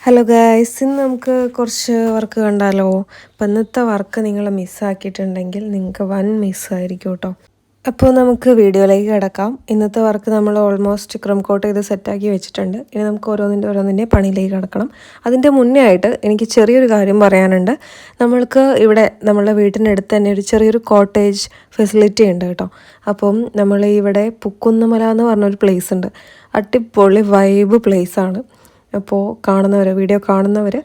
Hello guys, ഇന്ന് നമുക്ക് കുറച്ച് വർക്ക് കണ്ടാലോ. അപ്പം ഇന്നത്തെ വർക്ക് നിങ്ങൾ മിസ്സാക്കിയിട്ടുണ്ടെങ്കിൽ നിങ്ങൾക്ക് വൻ മിസ്സായിരിക്കും കേട്ടോ. അപ്പോൾ നമുക്ക് വീഡിയോയിലേക്ക് കിടക്കാം. ഇന്നത്തെ വർക്ക് നമ്മൾ ഓൾമോസ്റ്റ് ക്രം കോട്ട് ചെയ്ത് സെറ്റാക്കി വെച്ചിട്ടുണ്ട്. ഇനി നമുക്ക് ഓരോന്നിൻ്റെ പണിയിലേക്ക് കിടക്കണം. അതിൻ്റെ മുന്നേ ആയിട്ട് എനിക്ക് ചെറിയൊരു കാര്യം പറയാനുണ്ട്. നമ്മൾക്ക് ഇവിടെ നമ്മളുടെ വീട്ടിനടുത്ത് തന്നെ ഒരു ചെറിയൊരു കോട്ടേജ് ഫെസിലിറ്റി ഉണ്ട് കേട്ടോ. അപ്പം നമ്മൾ ഇവിടെ പുക്കുന്നമല എന്ന് പറഞ്ഞൊരു പ്ലേസ് ഉണ്ട്. അടിപൊളി വൈബ് പ്ലേസാണ്. അപ്പോൾ വീഡിയോ കാണുന്നവർ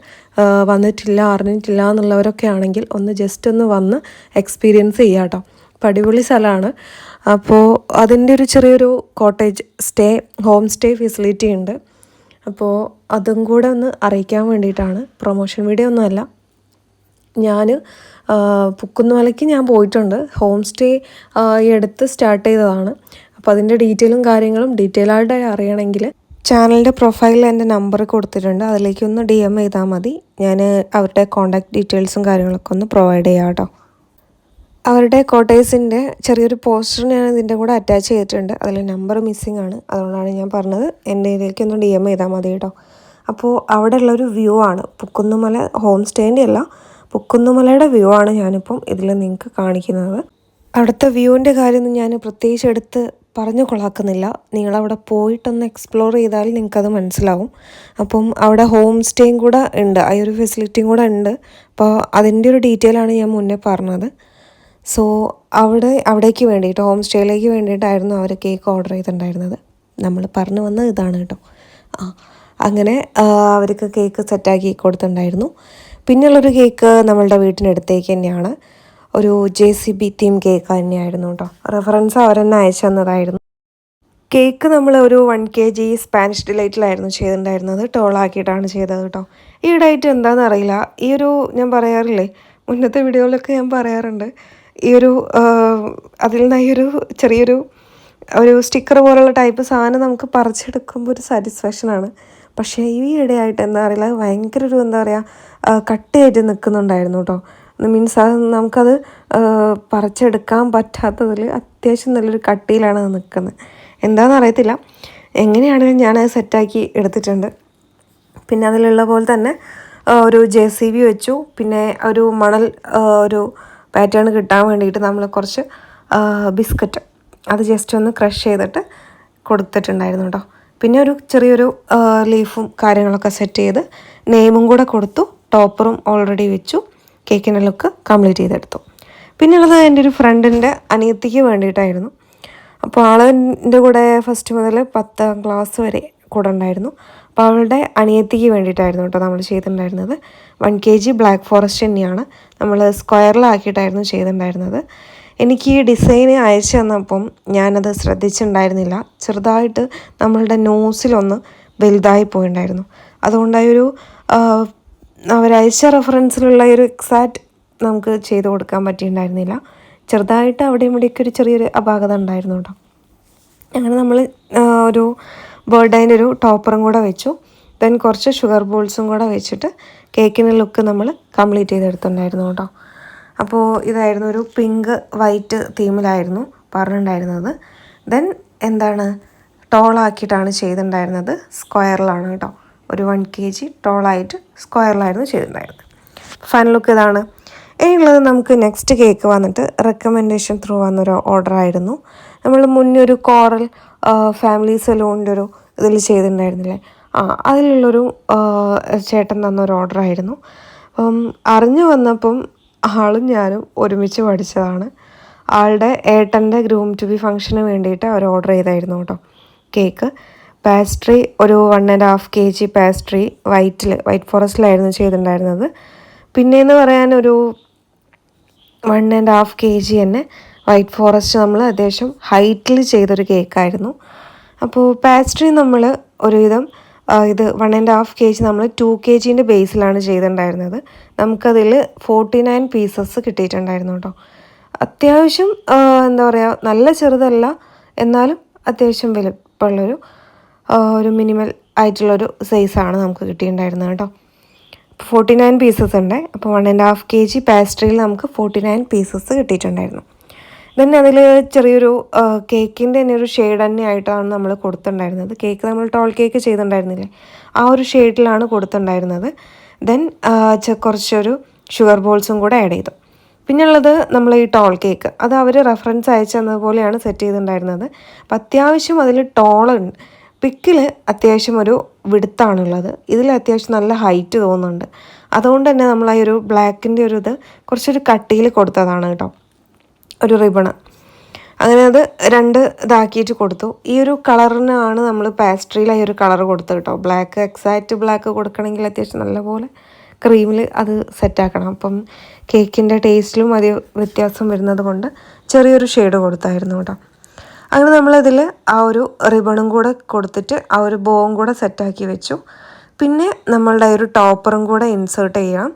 വന്നിട്ടില്ല അറിഞ്ഞിട്ടില്ല എന്നുള്ളവരൊക്കെ ആണെങ്കിൽ ഒന്ന് ജസ്റ്റ് ഒന്ന് വന്ന് എക്സ്പീരിയൻസ് ചെയ്യാം കേട്ടോ. അപ്പോൾ അടിപൊളി സ്ഥലമാണ്. അപ്പോൾ അതിൻ്റെ ഒരു ചെറിയൊരു കോട്ടേജ് ഹോം സ്റ്റേ ഫെസിലിറ്റി ഉണ്ട്. അപ്പോൾ അതും കൂടെ ഒന്ന് അറിയിക്കാൻ വേണ്ടിയിട്ടാണ്. പ്രൊമോഷൻ വീഡിയോ ഒന്നുമല്ല. ഞാൻ പുക്കുന്നമലയ്ക്ക് ഞാൻ പോയിട്ടുണ്ട്. ഹോം സ്റ്റേ ഈ അടുത്ത് സ്റ്റാർട്ട് ചെയ്തതാണ്. അപ്പോൾ അതിൻ്റെ കാര്യങ്ങളും ഡീറ്റെയിൽ ആയിട്ട് അറിയണമെങ്കിൽ ചാനലിൻ്റെ പ്രൊഫൈലിൽ എൻ്റെ നമ്പർ കൊടുത്തിട്ടുണ്ട്. അതിലേക്കൊന്ന് DM ചെയ്താൽ മതി. ഞാൻ അവരുടെ കോൺടാക്ട് ഡീറ്റെയിൽസും കാര്യങ്ങളൊക്കെ ഒന്ന് പ്രൊവൈഡ് ചെയ്യാം കേട്ടോ. അവരുടെ കോട്ടേഴ്സിൻ്റെ ചെറിയൊരു പോസ്റ്റർ ഞാൻ ഇതിൻ്റെ കൂടെ അറ്റാച്ച് ചെയ്തിട്ടുണ്ട്. അതിൽ നമ്പർ മിസ്സിംഗ് ആണ്. അതുകൊണ്ടാണ് ഞാൻ പറഞ്ഞത് എൻ്റെ ഇതിലേക്കൊന്ന് DM ചെയ്താൽ മതി കേട്ടോ. അപ്പോൾ അവിടെ ഉള്ളൊരു വ്യൂ ആണ്. പുക്കുന്നമല ഹോം സ്റ്റേൻ്റെ അല്ല, പുക്കുന്നമലയുടെ വ്യൂ ആണ് ഞാനിപ്പം ഇതിൽ നിങ്ങൾക്ക് കാണിക്കുന്നത്. അവിടുത്തെ വ്യൂവിൻ്റെ കാര്യമൊന്നും ഞാൻ പ്രത്യേകിച്ച് എടുത്ത് പറഞ്ഞു കൊള്ളാക്കുന്നില്ല. നിങ്ങളവിടെ പോയിട്ടൊന്ന് എക്സ്പ്ലോർ ചെയ്താൽ നിങ്ങൾക്കത് മനസ്സിലാവും. അപ്പം അവിടെ ഹോം സ്റ്റേയും കൂടെ ഉണ്ട്, ആ ഒരു ഫെസിലിറ്റിയും കൂടെ ഉണ്ട്. അപ്പോൾ അതിൻ്റെ ഒരു ഡീറ്റെയിലാണ് ഞാൻ മുന്നേ പറഞ്ഞത്. സോ അവിടേക്ക് വേണ്ടിയിട്ട് ഹോം സ്റ്റേയിലേക്ക് വേണ്ടിയിട്ടായിരുന്നു അവർ കേക്ക് ഓർഡർ ചെയ്തിട്ടുണ്ടായിരുന്നത്. നമ്മൾ പറഞ്ഞു വന്നത് ഇതാണ് കേട്ടോ. അങ്ങനെ അവർക്ക് കേക്ക് സെറ്റാക്കി കൊടുത്തിട്ടുണ്ടായിരുന്നു. പിന്നെയുള്ളൊരു കേക്ക് നമ്മളുടെ വീട്ടിനടുത്തേക്ക് തന്നെയാണ്. ഒരു JCB തീം കേക്ക് തന്നെയായിരുന്നു കേട്ടോ. റെഫറൻസ് അവരെന്നെ അയച്ചു തന്നതായിരുന്നു. കേക്ക് നമ്മൾ ഒരു 1 kg സ്പാനിഷ് ഡിലൈറ്റിലായിരുന്നു ചെയ്തിട്ടുണ്ടായിരുന്നത്. ടോളാക്കിയിട്ടാണ് ചെയ്തത് കേട്ടോ. ഈ ഡേറ്റ് എന്താണെന്ന് അറിയില്ല. ഈ ഒരു ഞാൻ പറയാറില്ലേ, മുന്നത്തെ വീഡിയോയിലൊക്കെ ഞാൻ പറയാറുണ്ട്, ഈ ഒരു അതിൽ നിന്ന് ഈ ഒരു ചെറിയൊരു സ്റ്റിക്കർ പോലുള്ള ടൈപ്പ് സാധനം നമുക്ക് പറിച്ചെടുക്കുമ്പോൾ ഒരു സാറ്റിസ്ഫാക്ഷനാണ്. പക്ഷേ ഈ ഇടയായിട്ട് എന്താ അറിയില്ല, ഭയങ്കര ഒരു എന്താ പറയുക കട്ടിയായിട്ട് നിൽക്കുന്നുണ്ടായിരുന്നു കേട്ടോ. മീൻസ് അത് നമുക്കത് പറിച്ചെടുക്കാൻ പറ്റാത്തതിൽ അത്യാവശ്യം നല്ലൊരു കട്ടിയിലാണ് അത് നിൽക്കുന്നത്. എന്താണെന്ന് അറിയത്തില്ല. എങ്ങനെയാണെങ്കിലും ഞാനത് സെറ്റാക്കി എടുത്തിട്ടുണ്ട്. പിന്നെ അതിലുള്ള പോലെ തന്നെ ഒരു JCB വെച്ചു. പിന്നെ ഒരു മണൽ ഒരു പാറ്റേൺ കിട്ടാൻ വേണ്ടിയിട്ട് നമ്മൾ കുറച്ച് ബിസ്ക്കറ്റ് അത് ജസ്റ്റ് ഒന്ന് ക്രഷ് ചെയ്തിട്ട് കൊടുത്തിട്ടുണ്ടായിരുന്നു കേട്ടോ. പിന്നെ ഒരു ചെറിയൊരു ലീഫും കാര്യങ്ങളൊക്കെ സെറ്റ് ചെയ്ത് നെയിമും കൂടെ കൊടുത്തു. ടോപ്പറും ഓൾറെഡി വെച്ചു. കേക്കിൻ്റെ ലുക്ക് കംപ്ലീറ്റ് ചെയ്തെടുത്തു. പിന്നെയുള്ളത് എൻ്റെ ഒരു ഫ്രണ്ടിൻ്റെ അനിയത്തിക്ക് വേണ്ടിയിട്ടായിരുന്നു. അപ്പോൾ ആളിൻ്റെ കൂടെ ഫസ്റ്റ് മുതൽ 10th ക്ലാസ് വരെ കൂടെ ഉണ്ടായിരുന്നു. അപ്പോൾ അവളുടെ അനിയത്തിക്ക് വേണ്ടിയിട്ടായിരുന്നു കേട്ടോ നമ്മൾ ചെയ്തിട്ടുണ്ടായിരുന്നത്. 1 kg ബ്ലാക്ക് ഫോറസ്റ്റ് തന്നെയാണ് നമ്മൾ സ്ക്വയറിലാക്കിയിട്ടായിരുന്നു ചെയ്തിട്ടുണ്ടായിരുന്നത്. എനിക്ക് ഈ ഡിസൈൻ അയച്ചു തന്നപ്പം ഞാനത് ശ്രദ്ധിച്ചിട്ടുണ്ടായിരുന്നില്ല. ചെറുതായിട്ട് നമ്മളുടെ നോസിലൊന്ന് വലുതായി പോയിട്ടുണ്ടായിരുന്നു. അതുകൊണ്ടായൊരു അവരയച്ച റെഫറൻസിലുള്ള ഒരു എക്സാക്റ്റ് നമുക്ക് ചെയ്ത് കൊടുക്കാൻ പറ്റിയിട്ടുണ്ടായിരുന്നില്ല. ചെറുതായിട്ട് അവിടെ ഇവിടെയൊക്കെ ഒരു ചെറിയൊരു അപാകത ഉണ്ടായിരുന്നു കേട്ടോ. അങ്ങനെ നമ്മൾ ഒരു ബർത്ത്ഡേൻ്റെ ഒരു ടോപ്പറും കൂടെ വെച്ചു. ദെൻ കുറച്ച് ഷുഗർ ബോൾസും കൂടെ വെച്ചിട്ട് കേക്കിൻ്റെ ലുക്ക് നമ്മൾ കംപ്ലീറ്റ് ചെയ്തെടുത്തിട്ടുണ്ടായിരുന്നു കേട്ടോ. അപ്പോൾ ഇതായിരുന്നു ഒരു പിങ്ക് വൈറ്റ് തീമിലായിരുന്നു പറഞ്ഞിട്ടുണ്ടായിരുന്നത്. ദെൻ എന്താണ് ടോളാക്കിയിട്ടാണ് ചെയ്തിട്ടുണ്ടായിരുന്നത്. സ്ക്വയറിലാണ് കേട്ടോ. ഒരു 1 kg ടോളായിട്ട് സ്ക്വയറിലായിരുന്നു ചെയ്തിട്ടുണ്ടായിരുന്നത്. ഫൈനൽ ലുക്ക് ഇതാണ്. ഇനിയുള്ളത് നമുക്ക് നെക്സ്റ്റ് കേക്ക് വന്നിട്ട് റെക്കമെൻഡേഷൻ ത്രൂ വന്നൊരു ഓർഡറായിരുന്നു. നമ്മൾ മുന്നേ ഒരു കോറൽ ഫാമിലി സലൂണിൻ്റെ ഒരു ഇതിൽ ചെയ്തിട്ടുണ്ടായിരുന്നില്ലേ, അതിലുള്ളൊരു ചേട്ടൻ തന്നൊരു ഓർഡറായിരുന്നു. അപ്പം അറിഞ്ഞു വന്നപ്പം ആളും ഞാനും ഒരുമിച്ച് പഠിച്ചതാണ്. ആളുടെ ഏട്ടൻ്റെ ഗ്രൂം ടു ബി ഫംഗ്ഷന് വേണ്ടിയിട്ട് അവർ ഓർഡർ ചെയ്തായിരുന്നു കേട്ടോ കേക്ക്. പാസ്ട്രി ഒരു 1.5 kg പാസ്ട്രി വൈറ്റ് ഫോറസ്റ്റിലായിരുന്നു ചെയ്തിട്ടുണ്ടായിരുന്നത്. പിന്നെയെന്ന് പറയാൻ ഒരു 1.5 kg തന്നെ വൈറ്റ് ഫോറസ്റ്റ് നമ്മൾ അത്യാവശ്യം ഹൈറ്റിൽ ചെയ്തൊരു കേക്കായിരുന്നു. അപ്പോൾ പാസ്ട്രി നമ്മൾ ഒരുവിധം ഇത് 1.5 kg നമ്മൾ 2 kgൻ്റെ ബേസിലാണ് ചെയ്തിട്ടുണ്ടായിരുന്നത്. നമുക്കതിൽ 49 പീസസ് കിട്ടിയിട്ടുണ്ടായിരുന്നു കേട്ടോ. അത്യാവശ്യം എന്താ പറയുക, നല്ല ചെറുതല്ല, എന്നാലും അത്യാവശ്യം വലുപ്പമുള്ളൊരു ഒരു മിനിമൽ ആയിട്ടുള്ളൊരു സൈസാണ് നമുക്ക് കിട്ടിയിട്ടുണ്ടായിരുന്നത് കേട്ടോ. 49 പീസസ് ഉണ്ട്. അപ്പോൾ 1.5 kg പാസ്ട്രിയിൽ നമുക്ക് 49 പീസസ് കിട്ടിയിട്ടുണ്ടായിരുന്നു. ദെൻ അതിൽ ചെറിയൊരു കേക്കിൻ്റെ തന്നെ ഒരു ഷെയ്ഡ് തന്നെ ആയിട്ടാണ് നമ്മൾ കൊടുത്തിട്ടുണ്ടായിരുന്നത്. കേക്ക് നമ്മൾ ടോൾ കേക്ക് ചെയ്തിട്ടുണ്ടായിരുന്നില്ലേ, ആ ഒരു ഷെയ്ഡിലാണ് കൊടുത്തിട്ടുണ്ടായിരുന്നത്. ദെൻ കുറച്ചൊരു ഷുഗർ ബോൾസും കൂടെ ആഡ് ചെയ്തു. പിന്നുള്ളത് നമ്മൾ ഈ ടോൾ കേക്ക്, അത് അവർ റെഫറൻസ് അയച്ചു തന്നതുപോലെയാണ് സെറ്റ് ചെയ്തിട്ടുണ്ടായിരുന്നത്. അപ്പം അത്യാവശ്യം അതിൽ ടോളുണ്ട്. പിക്കിൽ അത്യാവശ്യം ഒരു വിടുത്താണുള്ളത്, ഇതിൽ അത്യാവശ്യം നല്ല ഹൈറ്റ് തോന്നുന്നുണ്ട്. അതുകൊണ്ട് തന്നെ നമ്മൾ ആ ഒരു ബ്ലാക്കിൻ്റെ ഒരു ഇത് കുറച്ചൊരു കട്ടിയിൽ കൊടുത്തതാണ് കേട്ടോ, ഒരു റിബണ്. അങ്ങനെ അത് 2 ഇതാക്കിയിട്ട് കൊടുത്തു. ഈ ഒരു കളറിനാണ് നമ്മൾ പാസ്ട്രിയിൽ ഈ ഒരു കളർ കൊടുത്തത് കേട്ടോ. ബ്ലാക്ക് എക്സാക്റ്റ് ബ്ലാക്ക് കൊടുക്കണമെങ്കിൽ അത്യാവശ്യം നല്ലപോലെ ക്രീമിൽ അത് സെറ്റാക്കണം. അപ്പം കേക്കിൻ്റെ ടേസ്റ്റിലും അത് വ്യത്യാസം വരുന്നത് കൊണ്ട് ചെറിയൊരു ഷെയ്ഡ് കൊടുത്തായിരുന്നു കേട്ടോ. അങ്ങനെ നമ്മളതിൽ ആ ഒരു റിബണും കൂടെ കൊടുത്തിട്ട് ആ ഒരു ബോവും കൂടെ സെറ്റാക്കി വെച്ചു. പിന്നെ നമ്മളുടെ ഒരു ടോപ്പറും കൂടെ ഇൻസേർട്ട് ചെയ്യണം.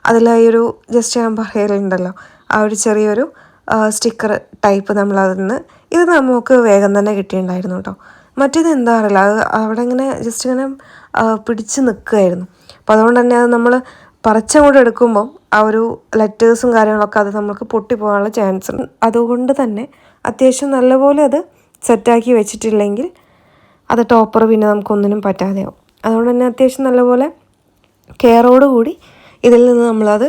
അതിലായി ഒരു ജസ്റ്റ് ഞാൻ പറയലുണ്ടല്ലോ, ആ ഒരു ചെറിയൊരു സ്റ്റിക്കർ ടൈപ്പ് നമ്മളതിൽ നിന്ന്, ഇത് നമുക്ക് വേഗം തന്നെ കിട്ടിയിട്ടുണ്ടായിരുന്നു കേട്ടോ. മറ്റേത് എന്താ അറിയില്ല, അത് അവിടെ ഇങ്ങനെ ജസ്റ്റ് ഇങ്ങനെ പിടിച്ച് നിൽക്കുമായിരുന്നു. അപ്പോൾ അതുകൊണ്ട് തന്നെ അത് നമ്മൾ പറിച്ചങ്ങോട്ട് എടുക്കുമ്പം ആ ഒരു ലെറ്റേഴ്സും കാര്യങ്ങളൊക്കെ അത് നമുക്ക് പൊട്ടിപ്പോകാനുള്ള ചാൻസ് ഉണ്ട്. അതുകൊണ്ട് തന്നെ അത്യാവശ്യം നല്ലപോലെ അത് സെറ്റാക്കി വെച്ചിട്ടില്ലെങ്കിൽ അത് ടോപ്പർ പിന്നെ നമുക്കൊന്നിനും പറ്റാതെയാവും. അതുകൊണ്ട് തന്നെ അത്യാവശ്യം നല്ലപോലെ കെയറോടുകൂടി ഇതിൽ നിന്ന് നമ്മളത്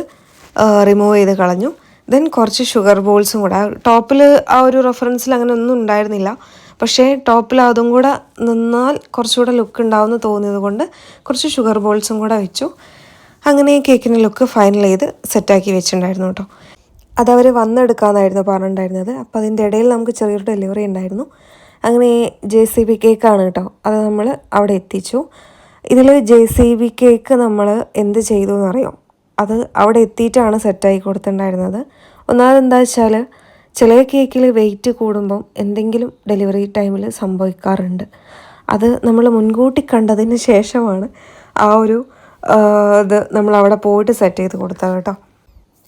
റിമൂവ് ചെയ്ത് കളഞ്ഞു. ദെൻ കുറച്ച് ഷുഗർ ബോൾസും കൂടെ, ടോപ്പിൽ ആ ഒരു റെഫറൻസിൽ അങ്ങനെ ഒന്നും ഉണ്ടായിരുന്നില്ല, പക്ഷേ ടോപ്പിൽ അതും കൂടെ നിന്നാൽ കുറച്ചുകൂടെ ലുക്ക് ഉണ്ടാവുമെന്ന് തോന്നിയത് കൊണ്ട് കുറച്ച് ഷുഗർ ബോൾസും കൂടെ വെച്ചു. അങ്ങനെ കേക്കിൻ്റെ ലുക്ക് ഫൈനൽ ചെയ്ത് സെറ്റാക്കി വെച്ചിട്ടുണ്ടായിരുന്നു കേട്ടോ. അതവർ വന്നെടുക്കാമെന്നായിരുന്നു പറഞ്ഞിട്ടുണ്ടായിരുന്നത്. അപ്പോൾ അതിൻ്റെ ഇടയിൽ നമുക്ക് ചെറിയൊരു ഡെലിവറി ഉണ്ടായിരുന്നു. അങ്ങനെ JCB കേക്കാണ് കേട്ടോ, അത് നമ്മൾ അവിടെ എത്തിച്ചു. ഇതിൽ JCB കേക്ക് നമ്മൾ എന്ത് ചെയ്തു എന്നറിയാം, അത് അവിടെ എത്തിയിട്ടാണ് സെറ്റായി കൊടുത്തിട്ടുണ്ടായിരുന്നത്. ഒന്നാമത് എന്താ വെച്ചാൽ ചില കേക്കിൽ വെയിറ്റ് കൂടുമ്പം എന്തെങ്കിലും ഡെലിവറി ടൈമിൽ സംഭവിക്കാറുണ്ട്. അത് നമ്മൾ മുൻകൂട്ടി കണ്ടതിന് ശേഷമാണ് ആ ഒരു ഇത് നമ്മൾ അവിടെ പോയിട്ട് സെറ്റ് ചെയ്ത് കൊടുത്തത് കേട്ടോ.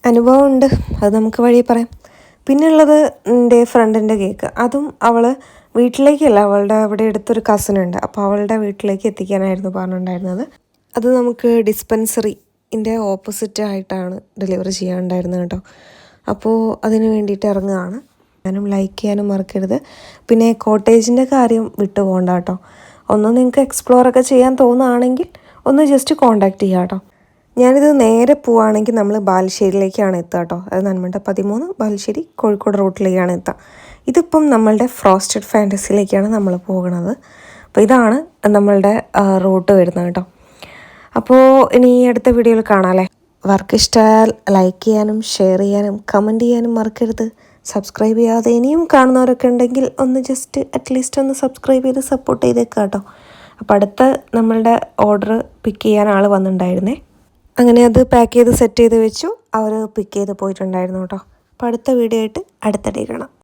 അനുഭവമുണ്ട്, അത് നമുക്ക് വഴി പറയാം. പിന്നെയുള്ളത് എൻ്റെ ഫ്രണ്ടിൻ്റെ കേക്ക്, അതും അവൾ വീട്ടിലേക്കല്ല, അവളുടെ അവിടെ അടുത്തൊരു കസിനുണ്ട്, അപ്പോൾ അവളുടെ വീട്ടിലേക്ക് എത്തിക്കാനായിരുന്നു പറഞ്ഞിട്ടുണ്ടായിരുന്നത്. അത് നമുക്ക് ഡിസ്പെൻസറിൻ്റെ ഓപ്പോസിറ്റ് ആയിട്ടാണ് ഡെലിവറി ചെയ്യാനുണ്ടായിരുന്നത് കേട്ടോ. അപ്പോൾ അതിന് വേണ്ടിയിട്ട് ഇറങ്ങുകയാണ്. ഞാനും ലൈക്ക് ചെയ്യാനും മറക്കരുത്. പിന്നെ കോട്ടേജിൻ്റെ കാര്യം വിട്ടു പോകണ്ട കേട്ടോ. ഒന്ന് നിങ്ങൾക്ക് എക്സ്പ്ലോറൊക്കെ ചെയ്യാൻ തോന്നുകയാണെങ്കിൽ ഒന്ന് ജസ്റ്റ് കോൺടാക്റ്റ് ചെയ്യാം കേട്ടോ. ഞാനിത് നേരെ പോവുകയാണെങ്കിൽ നമ്മൾ ബാലുശ്ശേരിയിലേക്കാണ് എത്തുക കേട്ടോ. അത് നന്മണ്ട 13 ബാലുശ്ശേരി കോഴിക്കോട് റൂട്ടിലേക്കാണ് എത്തുക. ഇതിപ്പം നമ്മളുടെ ഫ്രോസ്റ്റഡ് ഫാൻറ്റസിയിലേക്കാണ് നമ്മൾ പോകുന്നത്. അപ്പോൾ ഇതാണ് നമ്മളുടെ റൂട്ട് വരുന്നത് കേട്ടോ. അപ്പോൾ ഇനി അടുത്ത വീഡിയോയിൽ കാണാമല്ലേ. വർക്ക് ഇഷ്ടമായാൽ ലൈക്ക് ചെയ്യാനും ഷെയർ ചെയ്യാനും കമൻറ്റ് ചെയ്യാനും മറക്കരുത്. സബ്സ്ക്രൈബ് ചെയ്യാതെ ഇനിയും കാണുന്നവരൊക്കെ ഉണ്ടെങ്കിൽ ഒന്ന് ജസ്റ്റ് അറ്റ്ലീസ്റ്റ് ഒന്ന് സബ്സ്ക്രൈബ് ചെയ്ത് സപ്പോർട്ട് ചെയ്തേക്കാം കേട്ടോ. അപ്പോൾ അടുത്ത നമ്മളുടെ ഓർഡർ പിക്ക് ചെയ്യാൻ ആൾ വന്നിട്ടുണ്ടായിരുന്നേ. അങ്ങനെ അത് പാക്ക് ചെയ്ത് സെറ്റ് ചെയ്ത് വെച്ചു, അവർ പിക്ക് ചെയ്ത് പോയിട്ടുണ്ടായിരുന്നു കേട്ടോ. അപ്പോൾ അടുത്ത വീഡിയോ ആയിട്ട് അടുത്തിടെ കാണാം.